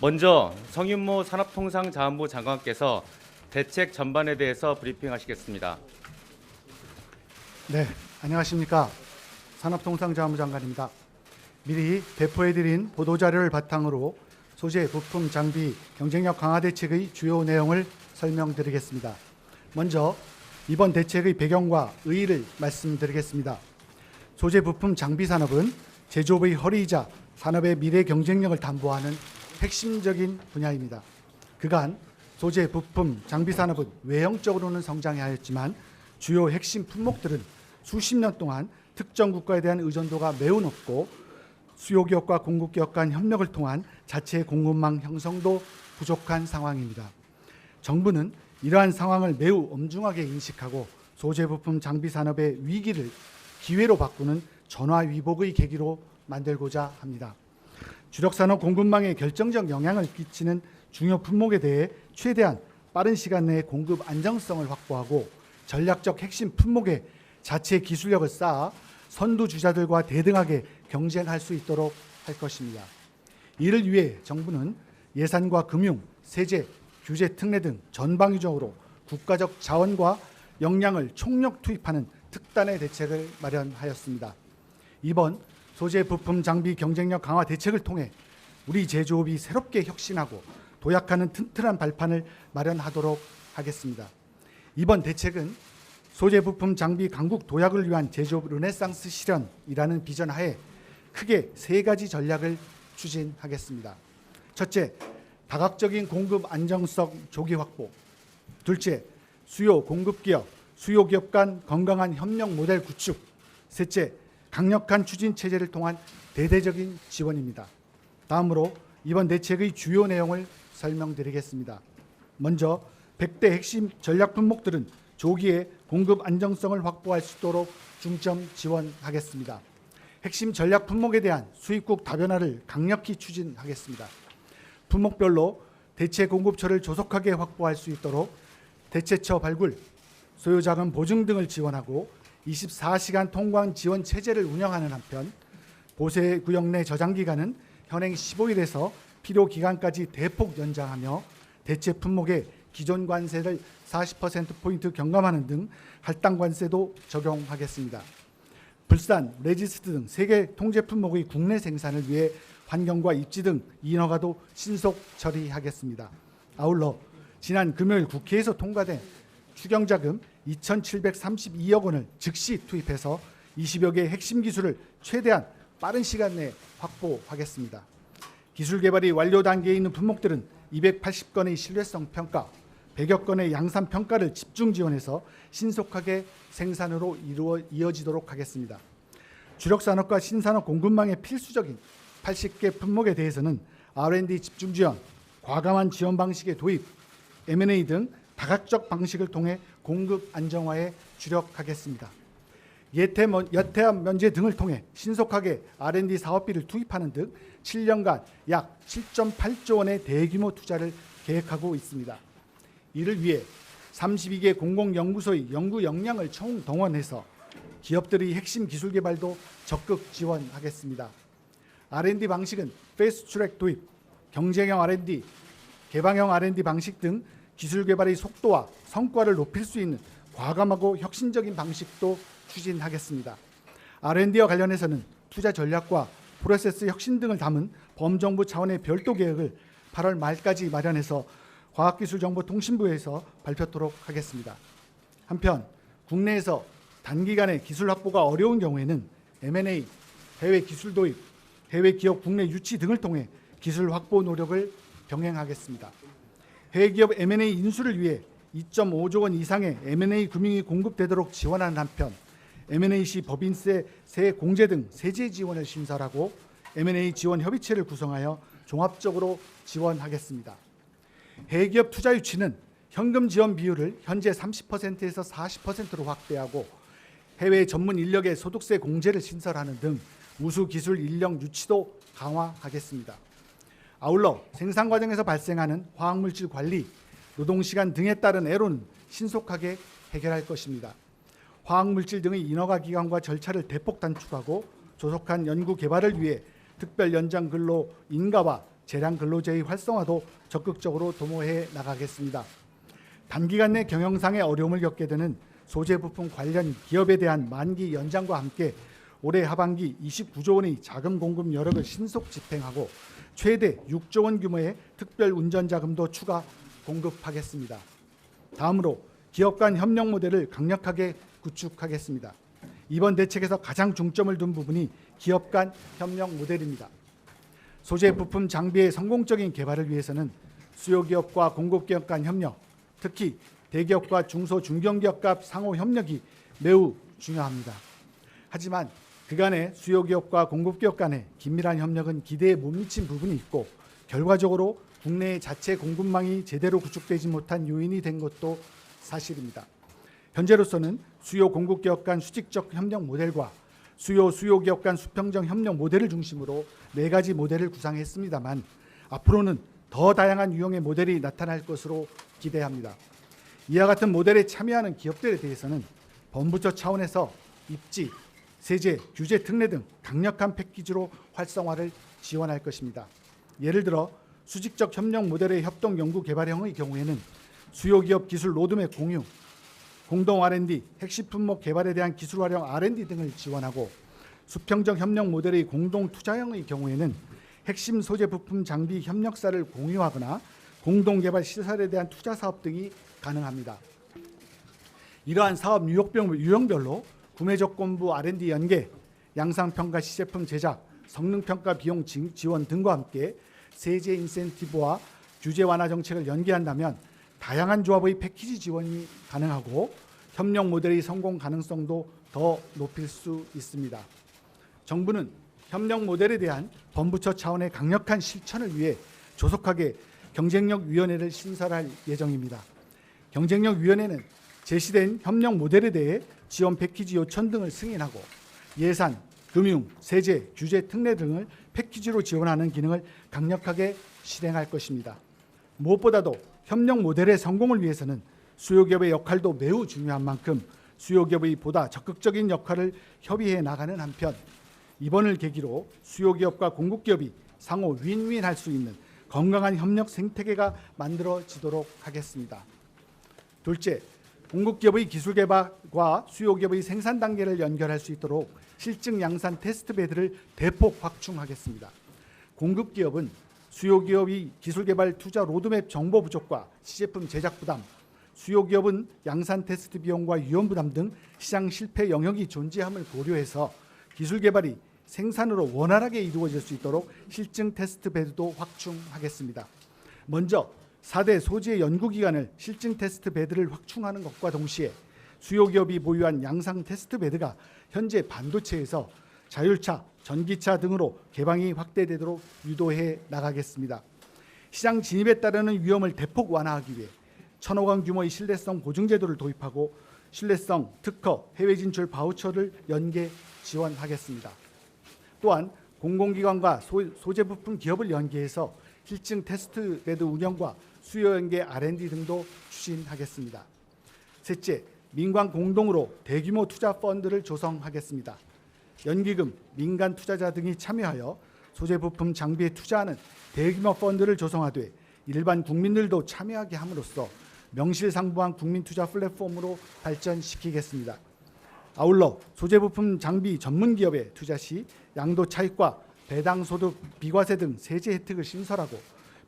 먼저 성윤모 산업통상자원부 장관께서 대책 전반에 대해서 브리핑하시겠습니다. 네, 안녕하십니까. 산업통상자원부 장관입니다. 미리 배포해드린 보도자료를 바탕으로 소재, 부품, 장비, 경쟁력 강화 대책의 주요 내용을 설명드리겠습니다. 먼저 이번 대책의 배경과 의의를 말씀드리겠습니다. 소재, 부품, 장비 산업은 제조업의 허리이자 산업의 미래 경쟁력을 담보하는 핵심적인 분야입니다. 그간 소재, 부품, 장비 산업은 외형적으로는 성장하였지만 주요 핵심 품목들은 수십 년 동안 특정 국가에 대한 의존도가 매우 높고 수요 기업과 공급 기업 간 협력을 통한 자체 공급망 형성도 부족한 상황입니다. 정부는 이러한 상황을 매우 엄중하게 인식하고 소재, 부품, 장비 산업의 위기를 기회로 바꾸는 전화위복의 계기로 만들고자 합니다. 주력 산업 공급망에 결정적 영향을 끼치는 중요 품목에 대해 최대한 빠른 시간 내에 공급 안정성을 확보하고 전략적 핵심 품목에 자체 기술력을 쌓아 선두주자들과 대등하게 경쟁할 수 있도록 할 것입니다. 이를 위해 정부는 예산과 금융, 세제, 규제 특례 등 전방위적으로 국가적 자원과 역량을 총력 투입하는 특단의 대책을 마련하였습니다. 이번 소재, 부품, 장비 경쟁력 강화 대책을 통해 우리 제조업이 새롭게 혁신하고 도약하는 튼튼한 발판을 마련하도록 하겠습니다. 이번 대책은 소재, 부품, 장비 강국 도약을 위한 제조업 르네상스 실현이라는 비전 하에 크게 세 가지 전략을 추진하겠습니다. 첫째, 다각적인 공급 안정성 조기 확보. 둘째, 수요 공급 기업, 수요 기업 간 건강한 협력 모델 구축. 셋째, 강력한 추진 체제를 통한 대대적인 지원입니다. 다음으로 이번 대책의 주요 내용을 설명드리겠습니다. 먼저 100대 핵심 전략 품목들은 조기에 공급 안정성을 확보할 수 있도록 중점 지원하겠습니다. 핵심 전략 품목에 대한 수입국 다변화를 강력히 추진하겠습니다. 품목별로 대체 공급처를 조속하게 확보할 수 있도록 대체처 발굴, 소요자금 보증 등을 지원하고 24시간 통관 지원 체제를 운영하는 한편 보세 구역 내 저장 기간은 현행 15일에서 필요 기간까지 대폭 연장하며 대체 품목에 기존 관세를 40%포인트 경감하는 등 할당 관세도 적용하겠습니다. 불산, 레지스트 등 세계 통제 품목의 국내 생산을 위해 환경과 입지 등 인허가도 신속 처리하겠습니다. 아울러 지난 금요일 국회에서 통과된 추경자금 2,732억 원을 즉시 투입해서 20여 개의 핵심 기술을 최대한 빠른 시간 내에 확보하겠습니다. 기술 개발이 완료 단계에 있는 품목들은 280건의 신뢰성 평가, 100여 건의 양산 평가를 집중 지원해서 신속하게 생산으로 이어지도록 하겠습니다. 주력 산업과 신산업 공급망의 필수적인 80개 품목에 대해서는 R&D 집중 지원, 과감한 지원 방식의 도입, M&A 등 다각적 방식을 통해 공급 안정화에 주력하겠습니다. 여태합 면제 등을 통해 신속하게 R&D 사업비를 투입하는 등 7년간 약 7.8조 원의 대규모 투자를 계획하고 있습니다. 이를 위해 32개 공공연구소의 연구 역량을 총동원해서 기업들의 핵심 기술 개발도 적극 지원하겠습니다. R&D 방식은 패스트트랙 도입, 경쟁형 R&D, 개방형 R&D 방식 등 기술 개발의 속도와 성과를 높일 수 있는 과감하고 혁신적인 방식도 추진하겠습니다. R&D와 관련해서는 투자 전략과 프로세스 혁신 등을 담은 범정부 차원의 별도 계획을 8월 말까지 마련해서 과학기술정보통신부에서 발표토록 하겠습니다. 한편 국내에서 단기간에 기술 확보가 어려운 경우에는 M&A, 해외 기술 도입, 해외 기업 국내 유치 등을 통해 기술 확보 노력을 병행하겠습니다. 해외 기업 M&A 인수를 위해 2.5조 원 이상의 M&A 금융이 공급되도록 지원하는 한편 M&A 시 법인세, 세액 공제 등 세제 지원을 신설하고 M&A 지원 협의체를 구성하여 종합적으로 지원하겠습니다. 해외 기업 투자 유치는 현금 지원 비율을 현재 30%에서 40%로 확대하고 해외 전문 인력의 소득세 공제를 신설하는 등 우수 기술 인력 유치도 강화하겠습니다. 아울러 생산 과정에서 발생하는 화학물질 관리, 노동시간 등에 따른 애로는 신속하게 해결할 것입니다. 화학물질 등의 인허가 기간과 절차를 대폭 단축하고 조속한 연구 개발을 위해 특별 연장 근로 인가와 재량 근로제의 활성화도 적극적으로 도모해 나가겠습니다. 단기간 내 경영상의 어려움을 겪게 되는 소재 부품 관련 기업에 대한 만기 연장과 함께 올해 하반기 29조 원의 자금 공급 여력을 신속 집행하고 최대 6조 원 규모의 특별 운전 자금도 추가 공급하겠습니다. 다음으로 기업 간 협력 모델을 강력하게 구축하겠습니다. 이번 대책에서 가장 중점을 둔 부분이 기업 간 협력 모델입니다. 소재 부품 장비의 성공적인 개발을 위해서는 수요기업과 공급기업 간 협력, 특히 대기업과 중소 중견기업 간 상호 협력이 매우 중요합니다. 하지만 그간의 수요기업과 공급기업 간의 긴밀한 협력은 기대에 못 미친 부분이 있고 결과적으로 국내의 자체 공급망이 제대로 구축되지 못한 요인이 된 것도 사실입니다. 현재로서는 수요 공급기업 간 수직적 협력 모델과 수요기업 간 수평적 협력 모델을 중심으로 4가지 모델을 구상했습니다만 앞으로는 더 다양한 유형의 모델이 나타날 것으로 기대합니다. 이와 같은 모델에 참여하는 기업들에 대해서는 범부처 차원에서 입지, 세제, 규제 특례 등 강력한 패키지로 활성화를 지원할 것입니다. 예를 들어 수직적 협력 모델의 협동 연구 개발형의 경우에는 수요기업 기술 로드맵 공유, 공동 R&D, 핵심 품목 개발에 대한 기술 활용 R&D 등을 지원하고 수평적 협력 모델의 공동 투자형의 경우에는 핵심 소재 부품 장비 협력사를 공유하거나 공동 개발 시설에 대한 투자 사업 등이 가능합니다. 이러한 사업 유형별로 구매 조건부 R&D 연계, 양상평가 시제품 제작, 성능평가 비용 지원 등과 함께 세제 인센티브와 규제 완화 정책을 연계한다면 다양한 조합의 패키지 지원이 가능하고 협력 모델의 성공 가능성도 더 높일 수 있습니다. 정부는 협력 모델에 대한 범부처 차원의 강력한 실천을 위해 조속하게 경쟁력위원회를 신설할 예정입니다. 경쟁력위원회는 제시된 협력 모델에 대해 지원 패키지 요청 등을 승인하고 예산, 금융, 세제, 규제 특례 등을 패키지로 지원하는 기능을 강력하게 실행할 것입니다. 무엇보다도 협력 모델의 성공을 위해서는 수요기업의 역할도 매우 중요한 만큼 수요기업의 보다 적극적인 역할을 협의해 나가는 한편 이번을 계기로 수요기업과 공급기업이 상호 윈윈할 수 있는 건강한 협력 생태계가 만들어지도록 하겠습니다. 둘째, 공급기업의 기술 개발과 수요기업의 생산 단계를 연결할 수 있도록 실증 양산 테스트 베드를 대폭 확충하겠습니다. 공급기업은 수요기업의 기술 개발 투자 로드맵 정보 부족과 시제품 제작 부담, 수요기업은 양산 테스트 비용과 위험 부담 등 시장 실패 영역이 존재함을 고려해서 기술 개발이 생산으로 원활하게 이루어질 수 있도록 실증 테스트 베드도 확충하겠습니다. 먼저 4대 소재 연구기관을 실증 테스트 베드를 확충하는 것과 동시에 수요기업이 보유한 양상 테스트 베드가 현재 반도체에서 자율차, 전기차 등으로 개방이 확대되도록 유도해 나가겠습니다. 시장 진입에 따르는 위험을 대폭 완화하기 위해 1,000억 원 규모의 신뢰성 보증 제도를 도입하고 신뢰성 특허, 해외 진출 바우처를 연계 지원하겠습니다. 또한 공공기관과 소재 부품 기업을 연계해서 실증 테스트 베드 운영과 수요 연계 R&D 등도 추진하겠습니다. 셋째, 민관 공동으로 대규모 투자 펀드를 조성하겠습니다. 연기금, 민간 투자자 등이 참여하여 소재 부품 장비에 투자하는 대규모 펀드를 조성하되 일반 국민들도 참여하게 함으로써 명실상부한 국민 투자 플랫폼으로 발전시키겠습니다. 아울러 소재 부품 장비 전문 기업에 투자 시 양도 차익과 배당 소득 비과세 등 세제 혜택을 신설하고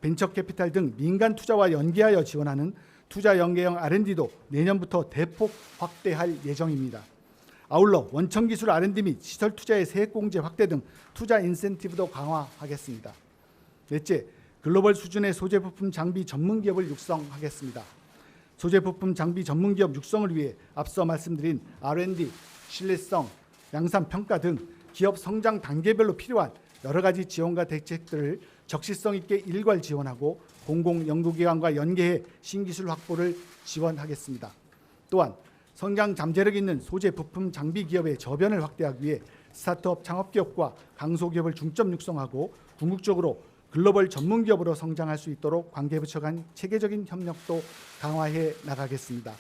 벤처 캐피탈 등 민간 투자와 연계하여 지원하는 투자 연계형 R&D도 내년부터 대폭 확대할 예정입니다. 아울러 원천 기술 R&D 및 시설 투자의 세액 공제 확대 등 투자 인센티브도 강화하겠습니다. 넷째, 글로벌 수준의 소재 부품 장비 전문 기업을 육성하겠습니다. 소재 부품 장비 전문 기업 육성을 위해 앞서 말씀드린 R&D, 신뢰성, 양산 평가 등 기업 성장 단계별로 필요한 여러 가지 지원과 대책들을 적시성 있게 일괄 지원하고 공공 연구기관과 연계해 신기술 확보를 지원하겠습니다. 또한 성장 잠재력 있는 소재 부품 장비 기업의 저변을 확대하기 위해 스타트업 창업기업과 강소기업을 중점 육성하고 궁극적으로 글로벌 전문 기업으로 성장할 수 있도록 관계부처 간 체계적인 협력도 강화해 나가겠습니다.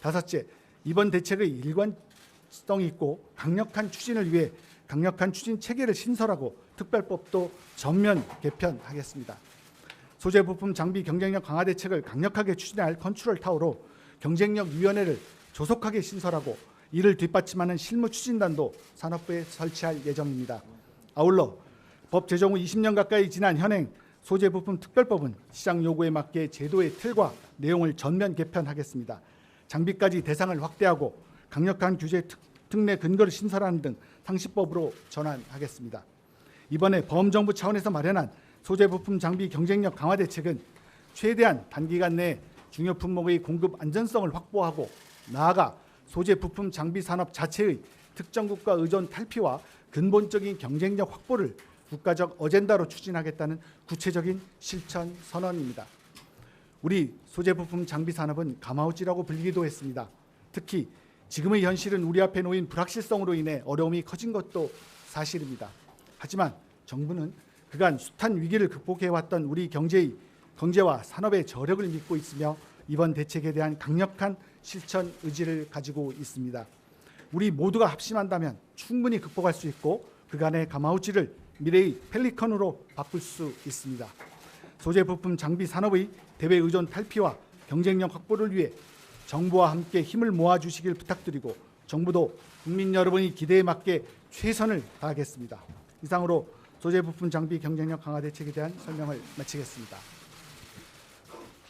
다섯째, 이번 대책의 일관성 있고 강력한 추진을 위해 강력한 추진 체계를 신설하고 특별법도 전면 개편하겠습니다. 소재 부품 장비 경쟁력 강화 대책을 강력하게 추진해야 할 컨트롤 타워로 경쟁력위원회를 조속하게 신설하고 이를 뒷받침하는 실무 추진단도 산업부에 설치할 예정입니다. 아울러 법 제정 후 20년 가까이 지난 현행 소재 부품 특별법은 시장 요구에 맞게 제도의 틀과 내용을 전면 개편하겠습니다. 장비까지 대상을 확대하고 강력한 규제 특례 근거를 신설하는 등 상시법으로 전환하겠습니다. 이번에 범정부 차원에서 마련한 소재 부품 장비 경쟁력 강화 대책은 최대한 단기간 내에 중요 품목의 공급 안전성을 확보하고 나아가 소재 부품 장비 산업 자체의 특정 국가 의존 탈피와 근본적인 경쟁력 확보를 국가적 어젠다로 추진하겠다는 구체적인 실천 선언입니다. 우리 소재 부품 장비 산업은 가마우지라고 불리기도 했습니다. 특히 지금의 현실은 우리 앞에 놓인 불확실성으로 인해 어려움이 커진 것도 사실입니다. 하지만 정부는 그간 숱한 위기를 극복해왔던 우리 경제와 산업의 저력을 믿고 있으며 이번 대책에 대한 강력한 실천 의지를 가지고 있습니다. 우리 모두가 합심한다면 충분히 극복할 수 있고 그간의 가마우지를 미래의 펠리컨으로 바꿀 수 있습니다. 소재 부품 장비 산업의 대외 의존 탈피와 경쟁력 확보를 위해 정부와 함께 힘을 모아주시길 부탁드리고 정부도 국민 여러분의 기대에 맞게 최선을 다하겠습니다. 이상으로 소재 부품 장비 경쟁력 강화 대책에 대한 설명을 마치겠습니다.